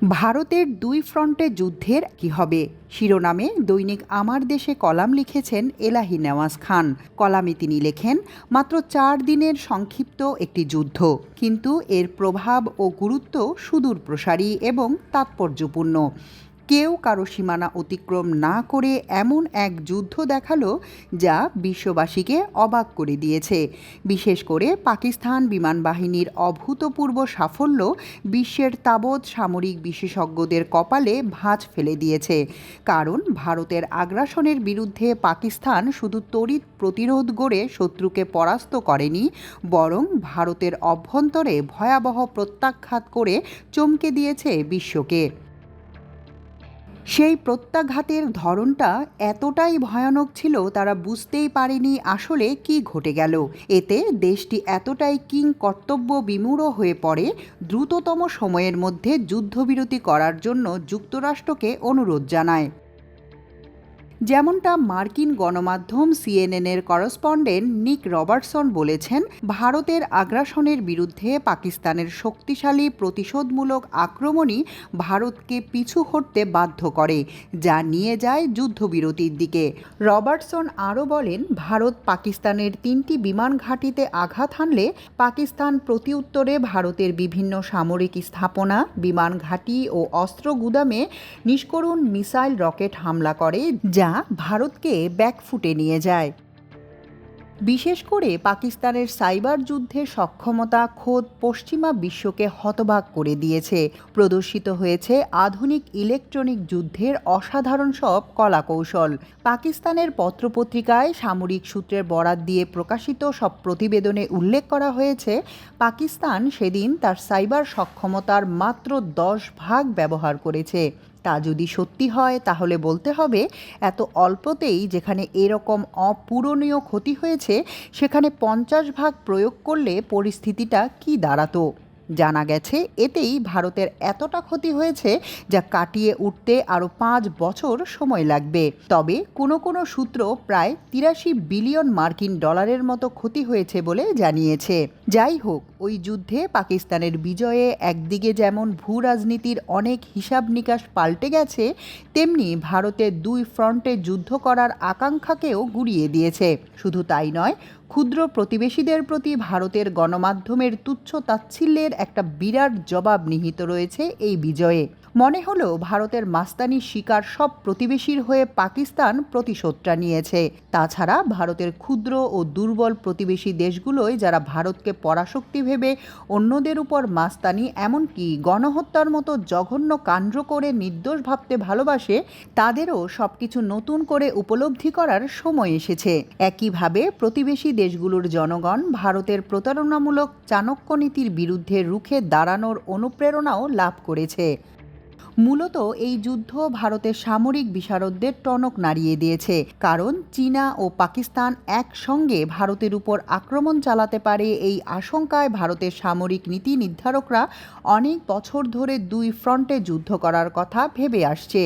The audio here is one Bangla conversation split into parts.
ভারতের দুই ফ্রন্টে যুদ্ধের কি হবে শিরোনামে দৈনিক আমার দেশে কলাম লিখেছেন এলাহি নেওয়াজ খান। কলামে তিনি লেখেন, মাত্র 4 দিনের সংক্ষিপ্ত একটি যুদ্ধ, কিন্তু এর প্রভাব ও গুরুত্ব সুদূর প্রসারী এবং তাৎপর্যপূর্ণ। কেউ কারো সীমানা অতিক্রম না করে এমন এক যুদ্ধ দেখালো যা বিশ্ববাসীকে অবাক করে দিয়েছে। বিশেষ করে পাকিস্তান বিমান বাহিনীর অভূতপূর্ব সাফল্য বিশ্বের তাবৎ সামরিক বিশেষজ্ঞদের কপালে ভাঁজ ফেলে দিয়েছে। কারণ ভারতের আগ্রাসনের বিরুদ্ধে পাকিস্তান শুধু তড়িৎ প্রতিরোধ গড়ে শত্রুকে পরাস্ত করেনি, বরং ভারতের অভ্যন্তরে ভয়াবহ প্রত্যাঘাত করে চমকে দিয়েছে বিশ্বকে। সেই প্রত্যাঘাতের ধরনটা এতটাই ভয়ানক ছিল, তারা বুঝতেই পারেনি আসলে কি ঘটে গেল। এতে দেশটি এতটাই কিংকর্তব্য বিমূঢ় হয়ে পড়ে, দ্রুততম সময়ের মধ্যে যুদ্ধবিরতি করার জন্য যুক্তরাষ্ট্রকে অনুরোধ জানায়। যেমনটা মার্কিন গণমাধ্যম সিএনএনের করেসপন্ডেন্ট নিক রবার্টসন বলেছেন, ভারতের আগ্রাসনের বিরুদ্ধে পাকিস্তানের শক্তিশালী প্রতিশোধমূলক আক্রমণই ভারতকে পিছু হটতে বাধ্য করে, যা নিয়ে যায় যুদ্ধবিরতির দিকে। রবার্টসন আরও বলেন, ভারত পাকিস্তানের 3টি বিমান ঘাঁটিতে আঘাত হানলে পাকিস্তান প্রতিউত্তরে ভারতের বিভিন্ন সামরিক স্থাপনা, বিমান ঘাঁটি ও অস্ত্র গুদামে নিষ্করুণ মিসাইল রকেট হামলা করে, যা ভারতকে ব্যাকফুটে নিয়ে যায়। বিশেষ করে পাকিস্তানের সাইবার যুদ্ধের সক্ষমতা খোদ পশ্চিমা বিশ্বকে হতবাক করে দিয়েছে। প্রদর্শিত হয়েছে আধুনিক ইলেকট্রনিক যুদ্ধের অসাধারণ সব কলাকৌশল। পাকিস্তানের পত্রপত্রিকায় সামরিক সূত্রের বরাত দিয়ে প্রকাশিত সব প্রতিবেদনে উল্লেখ করা হয়েছে, পাকিস্তান সেদিন তার সাইবার সক্ষমতার মাত্র 10 ভাগ ব্যবহার করেছে। তা যদি সত্যি হয় তাহলে বলতে হবে, এত অল্পতেই যেখানে এরকম অপূরণীয় ক্ষতি হয়েছে, সেখানে 50 ভাগ প্রয়োগ করলে পরিস্থিতিটা কী দাঁড়াতো। জানা গেছে এতেই ভারতের এতটা ক্ষতি হয়েছে যা কাটিয়ে উঠতে আরও 5 বছর সময় লাগবে। তবে কোনো কোনো সূত্র প্রায় 83 বিলিয়ন মার্কিন ডলারের মতো ক্ষতি হয়েছে বলে জানিয়েছে। যাই হোক, ওই যুদ্ধে পাকিস্তানের বিজয়ে একদিকে যেমন ভূ রাজনীতির অনেক হিসাব নিকাশ পাল্টে গেছে, তেমনি ভারতের দুই ফ্রন্টে যুদ্ধ করার আকাঙ্ক্ষাকেও গুঁড়িয়ে দিয়েছে। শুধু তাই নয়, ক্ষুদ্র প্রতিবেশীদের প্রতি ভারতের গণমাধ্যমের তুচ্ছ তাচ্ছিল্যের একটা বিরাট জবাব নিহিত রয়েছে এই বিজয়ে। মনে হলো ভারতের মাস্তানির শিকার সব প্রতিবেশীর হয়ে পাকিস্তান প্রতিশোধটা নিয়েছে। তাছাড়া ভারতের ক্ষুদ্র ও দুর্বল প্রতিবেশী দেশগুলোয় যারা ভারতকে পরাশক্তি ভেবে অন্যদের উপর মাস্তানি, এমনকি গণহত্যার মতো জঘন্য কাণ্ড করে নির্দোষ ভাবতে ভালোবাসে, তাদেরও সবকিছু নতুন করে উপলব্ধি করার সময় এসেছে। একইভাবে প্রতিবেশী দেশগুলোর জনগণ ভারতের প্রতারণামূলক চাণক্য নীতির বিরুদ্ধে রুখে দাঁড়ানোর অনুপ্রেরণাও লাভ করেছে। মূলত এই যুদ্ধ ভারতের সামরিক বিশারদদের টনক নাড়িয়ে দিয়েছে, কারণ চীনা ও পাকিস্তান একসঙ্গে ভারতের উপর আক্রমণ চালাতে পারে এই আশঙ্কায় ভারতের সামরিক নীতি নির্ধারকরা অনেক বছর ধরে দুই ফ্রন্টে যুদ্ধ করার কথা ভেবে আসছে,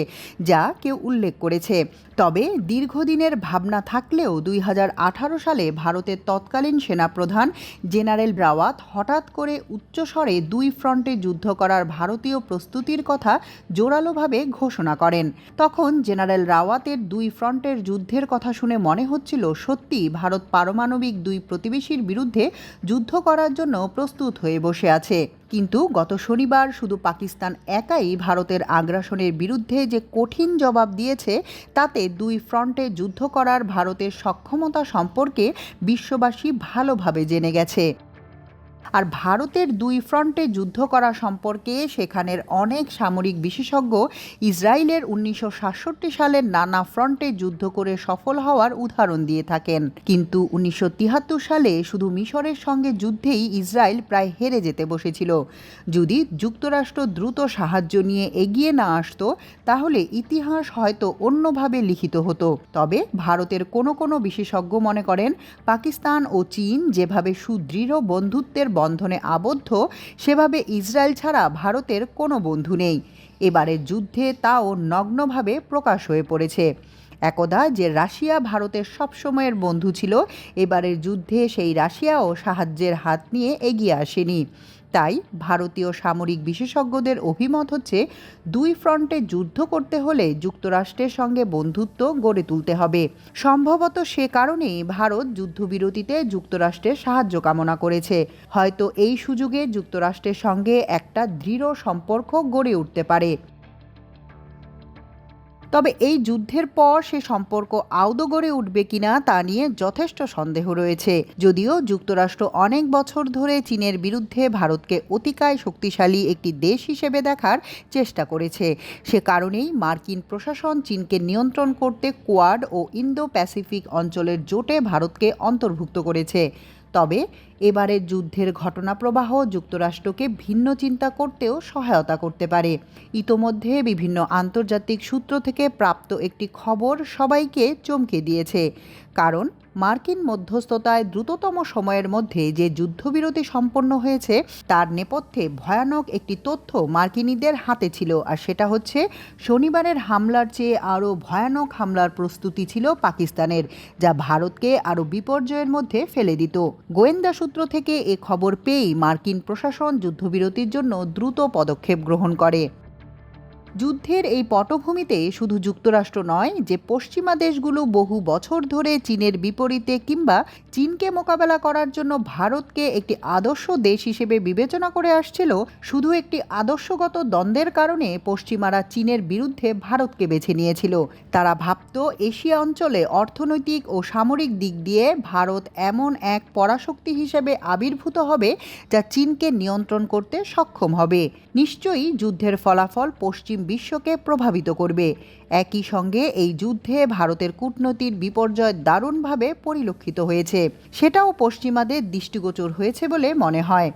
যা কেউ উল্লেখ করেছে। তবে দীর্ঘদিনের ভাবনা থাকলেও 2018 সালে ভারতের তৎকালীন সেনাপ্রধান জেনারেল রাওয়াত হঠাৎ করে উচ্চস্বরে দুই ফ্রন্টে যুদ্ধ করার ভারতীয় প্রস্তুতির কথা জোরালোভাবে ঘোষণা করেন। তখন জেনারেল রাওয়াতের দুই ফ্রন্টের যুদ্ধের কথা শুনে মনে হচ্ছিল সত্যি ভারত পারমাণবিক দুই প্রতিবেশীর বিরুদ্ধে যুদ্ধ করার জন্য প্রস্তুত হয়ে বসে আছে। কিন্তু গত শনিবার শুধু পাকিস্তান একাই ভারতের আগ্রাসনের বিরুদ্ধে যে কঠিন জবাব দিয়েছে, তাতে দুই ফ্রন্টে যুদ্ধ করার ভারতের সক্ষমতা সম্পর্কে বিশ্ববাসী ভালোভাবে জেনে গেছে। আর ভারতের দুই ফ্রন্টে যুদ্ধ করা সম্পর্কে সেখানের অনেক সামরিক বিশেষজ্ঞ ইসরায়েলের 1967 সালের নানা ফ্রন্টে যুদ্ধ করে সফল হওয়ার উদাহরণ দিয়ে থাকেন। কিন্তু 1973 সালে শুধু মিশরের সঙ্গে যুদ্ধেই ইসরায়েল প্রায় হেরে যেতে বসেছিল। যদি যুক্তরাষ্ট্র দ্রুত সাহায্য নিয়ে এগিয়ে না আসতো, তাহলে ইতিহাস হয়তো অন্যভাবে লিখিত হতো। তবে ভারতের কোনো কোনো বিশেষজ্ঞ মনে করেন, পাকিস্তান ও চীন যেভাবে সুদৃঢ় বন্ধুত্বের বন্ধনে আবদ্ধ, সেভাবে ইসরায়েল ছাড়া ভারতের কোনো বন্ধু নেই। এবারের যুদ্ধে তাও নগ্নভাবে প্রকাশ হয়ে পড়েছে। একদা যে রাশিয়া ভারতের সবসময়ের বন্ধু ছিল, এবারের যুদ্ধে সেই রাশিয়াও সাহায্যের হাত নিয়ে এগিয়ে আসেনি। তাই ভারতীয় সামরিক বিশেষজ্ঞদের অভিমত হচ্ছে, দুই ফ্রন্টে যুদ্ধ করতে হলে যুক্তরাষ্ট্রের সঙ্গে বন্ধুত্ব গড়ে তুলতে হবে। সম্ভবত সে কারণেই ভারত যুদ্ধবিরতিতে যুক্তরাষ্ট্রের সাহায্য কামনা করেছে। হয়তো এই সুযোগে যুক্তরাষ্ট্রের সঙ্গে একটা দৃঢ় সম্পর্ক গড়ে উঠতে পারে। তবে এই যুদ্ধের পর সে সম্পর্ক আদৌ গড়ে উঠবে কিনা তা নিয়ে যথেষ্ট সন্দেহ রয়েছে। যদিও যুক্তরাষ্ট্র অনেক বছর ধরে চীনের বিরুদ্ধে ভারতকে অতিকায় শক্তিশালী একটি দেশ হিসেবে দেখার চেষ্টা করেছে, সে কারণেই মার্কিন প্রশাসন চীনকে নিয়ন্ত্রণ করতে কোয়াড ও ইন্দো প্যাসিফিক অঞ্চলের জোটে ভারতকে অন্তর্ভুক্ত করেছে। তবে এবারের যুদ্ধের ঘটনাপ্রবাহ যুক্তরাষ্ট্রকে ভিন্ন চিন্তা করতেও সহায়তা করতে পারে। ইতোমধ্যে বিভিন্ন আন্তর্জাতিক সূত্র থেকে প্রাপ্ত একটি খবর সবাইকে চমকে দিয়েছে। কারণ মার্কিন মধ্যস্থতায় দ্রুততম সময়ের মধ্যে যে যুদ্ধবিরতি সম্পন্ন হয়েছে তার নেপথ্যে ভয়ানক একটি তথ্য মার্কিনীদের হাতে ছিল, আর সেটা হচ্ছে শনিবারের হামলার চেয়ে আরও ভয়ানক হামলার প্রস্তুতি ছিল পাকিস্তানের, যা ভারতকে আরও বিপর্যয়ের মধ্যে ফেলে দিত। গোয়েন্দা সূত্র থেকে এ খবর পেয়েই মার্কিন প্রশাসন যুদ্ধবিরতির জন্য দ্রুত পদক্ষেপ গ্রহণ করে। যুদ্ধের এই পটভূমিতে শুধু যুক্তরাষ্ট্র নয়, যে পশ্চিমা দেশগুলো বহু বছর ধরে চীনের বিপরীতে কিংবা চীনকে মোকাবেলা করার জন্য ভারতকে একটি আদর্শ দেশ হিসেবে বিবেচনা করে আসছিল, শুধু একটি আদর্শগত দ্বন্দ্বের কারণে পশ্চিমারা চীনের বিরুদ্ধে ভারতকে বেছে নিয়েছিল। তারা ভাবত এশিয়া অঞ্চলে অর্থনৈতিক ও সামরিক দিক দিয়ে ভারত এমন এক পরাশক্তি হিসেবে আবির্ভূত হবে যা চীনকে নিয়ন্ত্রণ করতে সক্ষম হবে। নিশ্চয়ই যুদ্ধের ফলাফল পশ্চিম বিশ্বকে প্রভাবিত করবে। একই সঙ্গে এই যুদ্ধে ভারতের কূটনীতির বিপর্যয় দারুণভাবে পরিলক্ষিত হয়েছে, সেটাও পশ্চিমাদের দৃষ্টিগোচর হয়েছে বলে মনে হয়।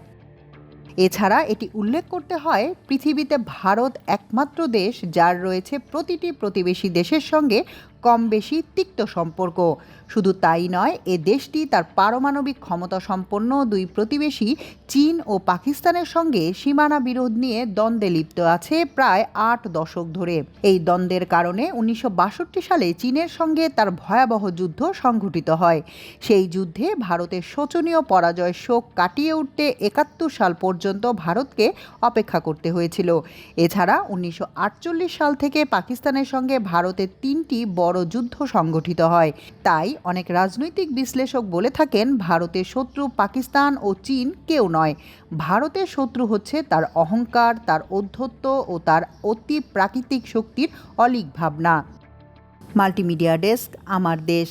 এছাড়া এটি উল্লেখ করতে হয়, পৃথিবীতে ভারত একমাত্র দেশ যার রয়েছে প্রতিটি প্রতিবেশী দেশের সঙ্গে কম বেশি তিক্ত সম্পর্ক। শুধু তাই নয়, এ দেশটি তার পারমাণবিক ক্ষমতা সম্পন্ন দুই প্রতিবেশী চীন ও পাকিস্তানের সঙ্গে সীমানা বিরোধ নিয়ে দ্বন্দ্বে লিপ্ত আছে প্রায় 8 দশক ধরে। এই দ্বন্দ্বের কারণে 1962 সালে চীনের সঙ্গে তার ভয়াবহ যুদ্ধ সংঘটিত হয়। সেই যুদ্ধে ভারতের শোচনীয় পরাজয় শোক কাটিয়ে উঠতে 71 সাল পর্যন্ত ভারতকে অপেক্ষা করতে হয়েছিল। এছাড়া 1948 সাল থেকে পাকিস্তানের সঙ্গে ভারতের 3টি বড় যুদ্ধ সংঘটিত হয়। তাই অনেক রাজনৈতিক বিশ্লেষক বলে থাকেন, ভারতের শত্রু পাকিস্তান ও চীন কেউ নয়। ভারতের শত্রু হচ্ছে তার অহংকার, তার ঔদ্ধত্য ও তার অতি প্রাকৃতিক শক্তির অলীক ভাবনা। মাল্টিমিডিয়া ডেস্ক, আমার দেশ।